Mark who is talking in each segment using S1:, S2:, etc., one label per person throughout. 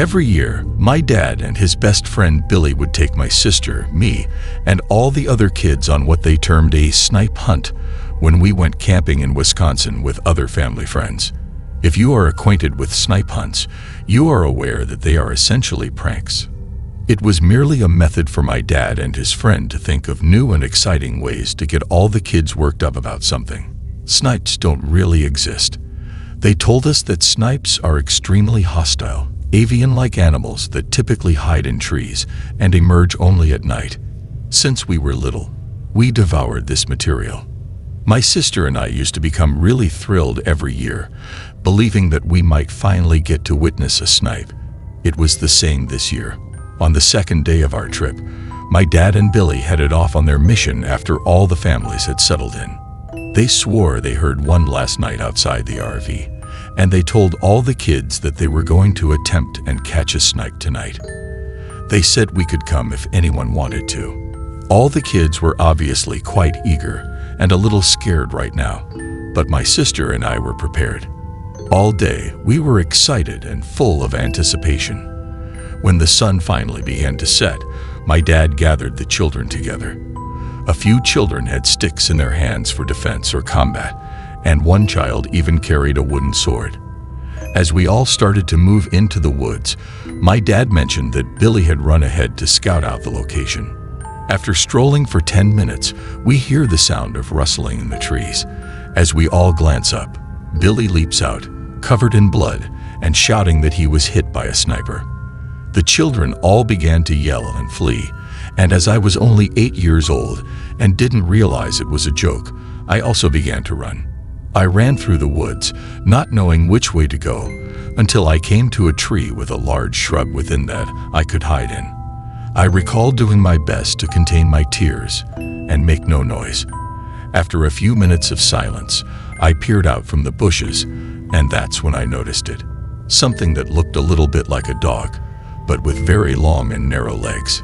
S1: Every year, my dad and his best friend Billy would take my sister, me, and all the other kids on what they termed a snipe hunt when we went camping in Wisconsin with other family friends. If you are acquainted with snipe hunts, you are aware that they are essentially pranks. It was merely a method for my dad and his friend to think of new and exciting ways to get all the kids worked up about something. Snipes don't really exist. They told us that snipes are extremely hostile, avian-like animals that typically hide in trees and emerge only at night. Since we were little, we devoured this material. My sister and I used to become really thrilled every year, believing that we might finally get to witness a snipe. It was the same this year. On the second day of our trip, my dad and Billy headed off on their mission after all the families had settled in. They swore they heard one last night outside the RV, and they told all the kids that they were going to attempt and catch a snipe tonight. They said we could come if anyone wanted to. All the kids were obviously quite eager and a little scared right now, but my sister and I were prepared. All day, we were excited and full of anticipation. When the sun finally began to set, my dad gathered the children together. A few children had sticks in their hands for defense or combat, and one child even carried a wooden sword. As we all started to move into the woods, my dad mentioned that Billy had run ahead to scout out the location. After strolling for 10 minutes, we hear the sound of rustling in the trees. As we all glance up, Billy leaps out, covered in blood, and shouting that he was hit by a sniper. The children all began to yell and flee, and as I was only 8 years old and didn't realize it was a joke, I also began to run. I ran through the woods, not knowing which way to go, until I came to a tree with a large shrub within that I could hide in. I recall doing my best to contain my tears and make no noise. After a few minutes of silence, I peered out from the bushes, and that's when I noticed it. Something that looked a little bit like a dog, but with very long and narrow legs.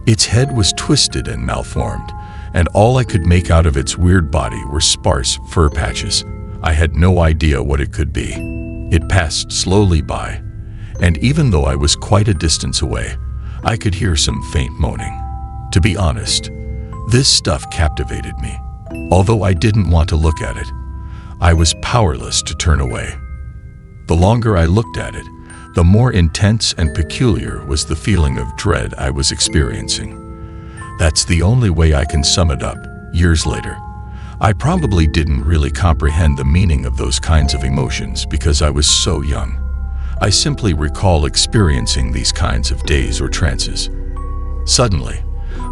S1: Its head was twisted and malformed, and all I could make out of its weird body were sparse fur patches. I had no idea what it could be. It passed slowly by, and even though I was quite a distance away, I could hear some faint moaning. To be honest, this stuff captivated me. Although I didn't want to look at it, I was powerless to turn away. The longer I looked at it, the more intense and peculiar was the feeling of dread I was experiencing. That's the only way I can sum it up. Years later, I probably didn't really comprehend the meaning of those kinds of emotions because I was so young. I simply recall experiencing these kinds of days or trances. Suddenly,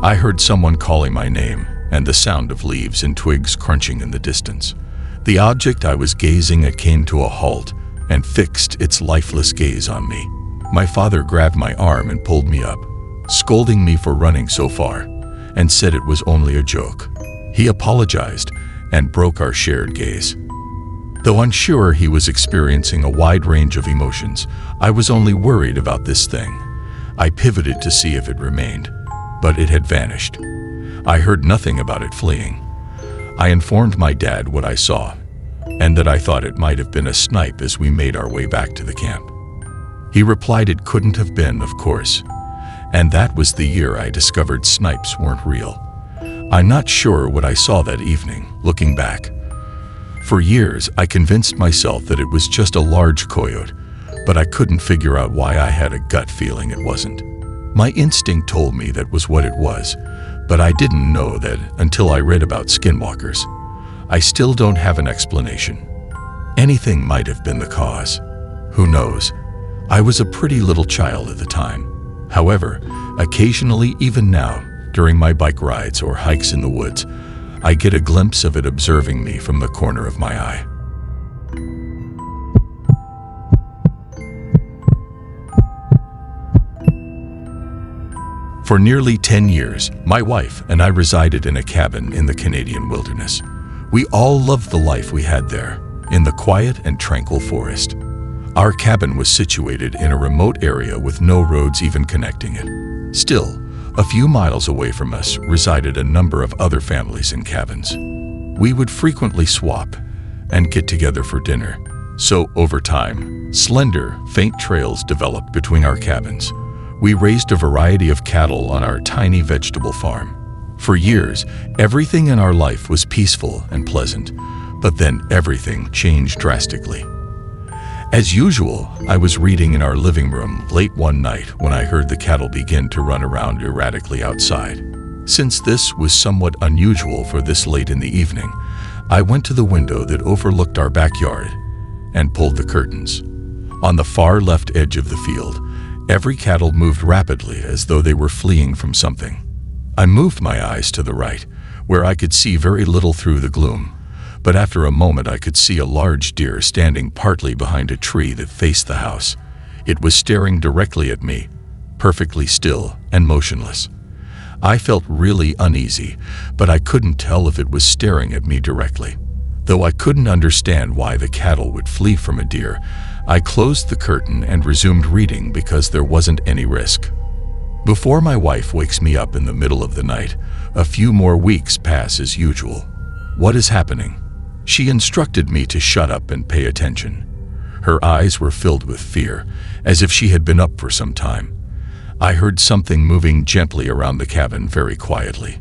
S1: I heard someone calling my name and the sound of leaves and twigs crunching in the distance. The object I was gazing at came to a halt and fixed its lifeless gaze on me. My father grabbed my arm and pulled me up, scolding me for running so far, and said it was only a joke. He apologized and broke our shared gaze. Though unsure he was experiencing a wide range of emotions, I was only worried about this thing. I pivoted to see if it remained, but it had vanished. I heard nothing about it fleeing. I informed my dad what I saw, and that I thought it might have been a snipe as we made our way back to the camp. He replied it couldn't have been, of course, and that was the year I discovered snipes weren't real. I'm not sure what I saw that evening, looking back. For years, I convinced myself that it was just a large coyote, but I couldn't figure out why I had a gut feeling it wasn't. My instinct told me that was what it was, but I didn't know that until I read about skinwalkers. I still don't have an explanation. Anything might have been the cause. Who knows? I was a pretty little child at the time. However, occasionally, even now, during my bike rides or hikes in the woods, I get a glimpse of it observing me from the corner of my eye. For nearly 10 years, my wife and I resided in a cabin in the Canadian wilderness. We all loved the life we had there, in the quiet and tranquil forest. Our cabin was situated in a remote area with no roads even connecting it. Still, a few miles away from us resided a number of other families in cabins. We would frequently swap and get together for dinner. So over time, slender, faint trails developed between our cabins. We raised a variety of cattle on our tiny vegetable farm. For years, everything in our life was peaceful and pleasant, but then everything changed drastically. As usual, I was reading in our living room late one night when I heard the cattle begin to run around erratically outside. Since this was somewhat unusual for this late in the evening, I went to the window that overlooked our backyard and pulled the curtains. On the far left edge of the field, every cattle moved rapidly as though they were fleeing from something. I moved my eyes to the right, where I could see very little through the gloom, but after a moment I could see a large deer standing partly behind a tree that faced the house. It was staring directly at me, perfectly still and motionless. I felt really uneasy, but I couldn't tell if it was staring at me directly. Though I couldn't understand why the cattle would flee from a deer, I closed the curtain and resumed reading because there wasn't any risk. Before my wife wakes me up in the middle of the night, a few more weeks pass as usual. What is happening? She instructed me to shut up and pay attention. Her eyes were filled with fear, as if she had been up for some time. I heard something moving gently around the cabin very quietly.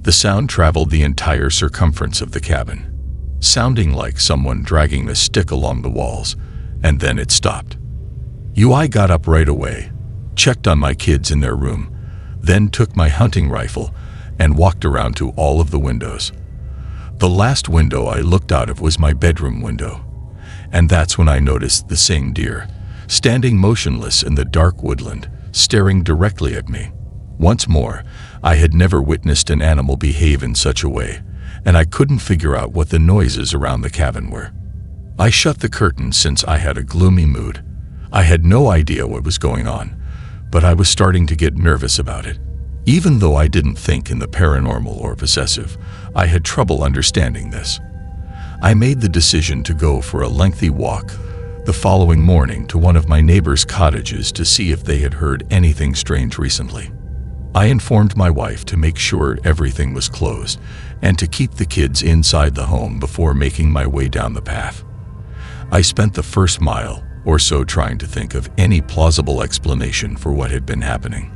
S1: The sound traveled the entire circumference of the cabin, sounding like someone dragging a stick along the walls, and then it stopped. I got up right away, checked on my kids in their room, then took my hunting rifle and walked around to all of the windows. The last window I looked out of was my bedroom window, and that's when I noticed the same deer, standing motionless in the dark woodland, staring directly at me. Once more, I had never witnessed an animal behave in such a way, and I couldn't figure out what the noises around the cabin were. I shut the curtain since I had a gloomy mood. I had no idea what was going on, but I was starting to get nervous about it. Even though I didn't think in the paranormal or possessive, I had trouble understanding this. I made the decision to go for a lengthy walk the following morning to one of my neighbors' cottages to see if they had heard anything strange recently. I informed my wife to make sure everything was closed and to keep the kids inside the home before making my way down the path. I spent the first mile or so trying to think of any plausible explanation for what had been happening.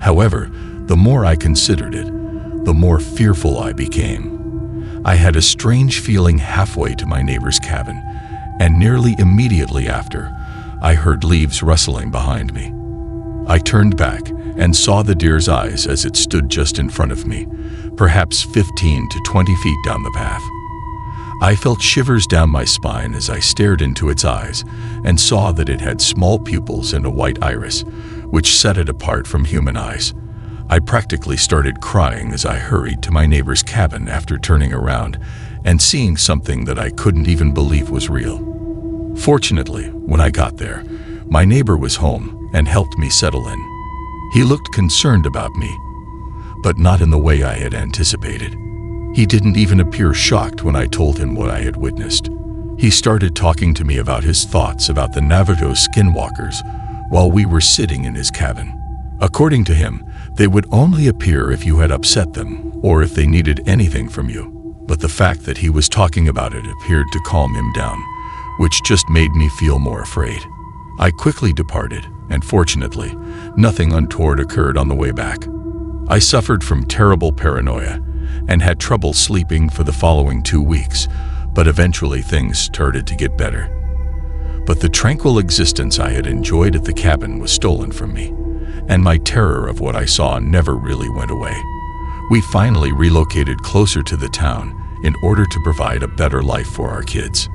S1: However, the more I considered it, the more fearful I became. I had a strange feeling halfway to my neighbor's cabin, and nearly immediately after, I heard leaves rustling behind me. I turned back and saw the deer's eyes as it stood just in front of me, perhaps 15 to 20 feet down the path. I felt shivers down my spine as I stared into its eyes and saw that it had small pupils and a white iris, which set it apart from human eyes. I practically started crying as I hurried to my neighbor's cabin after turning around and seeing something that I couldn't even believe was real. Fortunately, when I got there, my neighbor was home and helped me settle in. He looked concerned about me, but not in the way I had anticipated. He didn't even appear shocked when I told him what I had witnessed. He started talking to me about his thoughts about the Navajo Skinwalkers while we were sitting in his cabin. According to him, they would only appear if you had upset them or if they needed anything from you. But the fact that he was talking about it appeared to calm him down, which just made me feel more afraid. I quickly departed, and fortunately, nothing untoward occurred on the way back. I suffered from terrible paranoia and had trouble sleeping for the following 2 weeks, but eventually things started to get better. But the tranquil existence I had enjoyed at the cabin was stolen from me, and my terror of what I saw never really went away. We finally relocated closer to the town in order to provide a better life for our kids.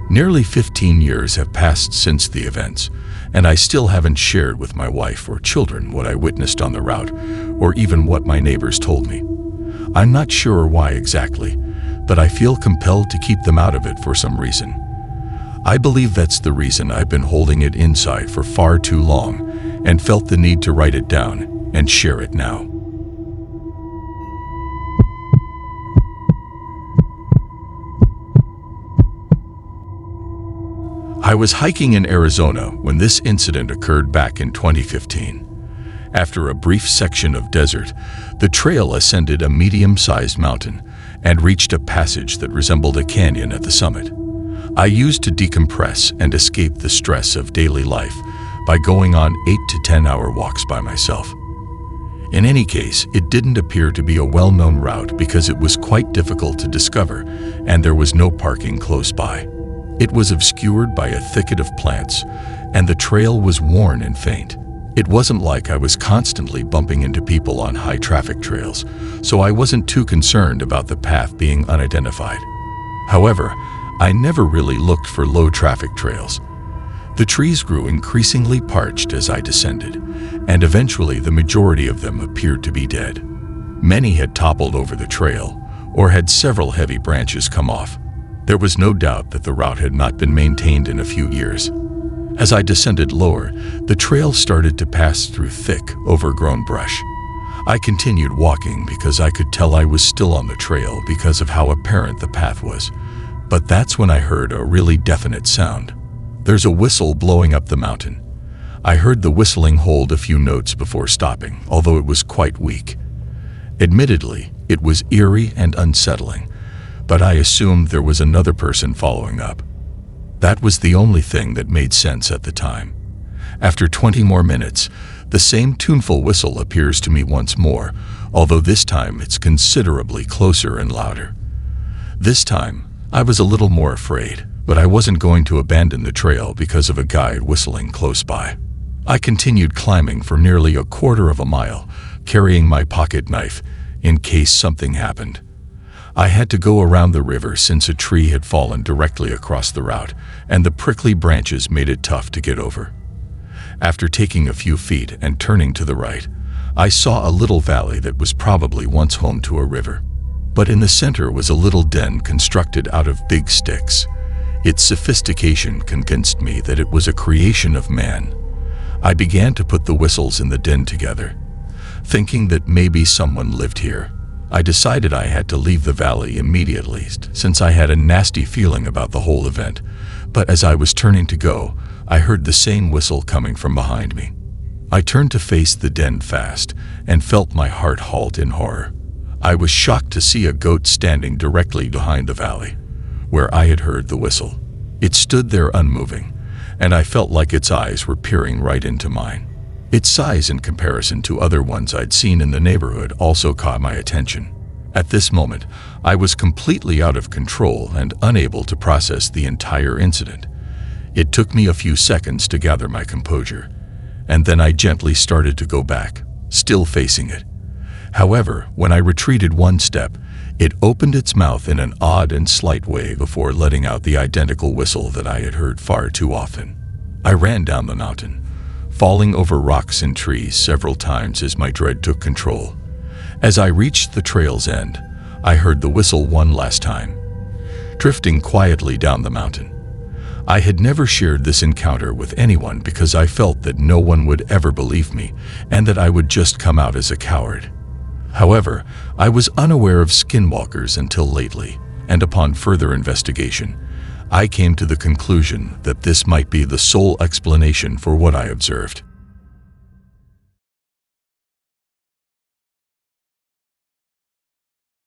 S1: Nearly 15 years have passed since the events, and I still haven't shared with my wife or children what I witnessed on the route, or even what my neighbors told me. I'm not sure why exactly, but I feel compelled to keep them out of it for some reason. I believe that's the reason I've been holding it inside for far too long and felt the need to write it down and share it now. I was hiking in Arizona when this incident occurred back in 2015. After a brief section of desert, the trail ascended a medium-sized mountain and reached a passage that resembled a canyon at the summit. I used to decompress and escape the stress of daily life by going on 8 to 10-hour walks by myself. In any case, it didn't appear to be a well-known route because it was quite difficult to discover and there was no parking close by. It was obscured by a thicket of plants and the trail was worn and faint. It wasn't like I was constantly bumping into people on high-traffic trails, so I wasn't too concerned about the path being unidentified. However, I never really looked for low-traffic trails. The trees grew increasingly parched as I descended, and eventually the majority of them appeared to be dead. Many had toppled over the trail, or had several heavy branches come off. There was no doubt that the route had not been maintained in a few years. As I descended lower, the trail started to pass through thick, overgrown brush. I continued walking because I could tell I was still on the trail because of how apparent the path was. But that's when I heard a really definite sound. There's a whistle blowing up the mountain. I heard the whistling hold a few notes before stopping, although it was quite weak. Admittedly, it was eerie and unsettling, but I assumed there was another person following up. That was the only thing that made sense at the time. After 20 more minutes, the same tuneful whistle appears to me once more, although this time it's considerably closer and louder. This time, I was a little more afraid, but I wasn't going to abandon the trail because of a guide whistling close by. I continued climbing for nearly a quarter of a mile, carrying my pocket knife in case something happened. I had to go around the river since a tree had fallen directly across the route, and the prickly branches made it tough to get over. After taking a few feet and turning to the right, I saw a little valley that was probably once home to a river. But in the center was a little den constructed out of big sticks. Its sophistication convinced me that it was a creation of man. I began to put the whistles in the den together, thinking that maybe someone lived here. I decided I had to leave the valley immediately, since I had a nasty feeling about the whole event. But as I was turning to go, I heard the same whistle coming from behind me. I turned to face the den fast and felt my heart halt in horror. I was shocked to see a goat standing directly behind the valley, where I had heard the whistle. It stood there unmoving, and I felt like its eyes were peering right into mine. Its size in comparison to other ones I'd seen in the neighborhood also caught my attention. At this moment, I was completely out of control and unable to process the entire incident. It took me a few seconds to gather my composure, and then I gently started to go back, still facing it. However, when I retreated one step, it opened its mouth in an odd and slight way before letting out the identical whistle that I had heard far too often. I ran down the mountain, falling over rocks and trees several times as my dread took control. As I reached the trail's end, I heard the whistle one last time, drifting quietly down the mountain. I had never shared this encounter with anyone because I felt that no one would ever believe me and that I would just come out as a coward. However, I was unaware of skinwalkers until lately, and upon further investigation, I came to the conclusion that this might be the sole explanation for what I observed.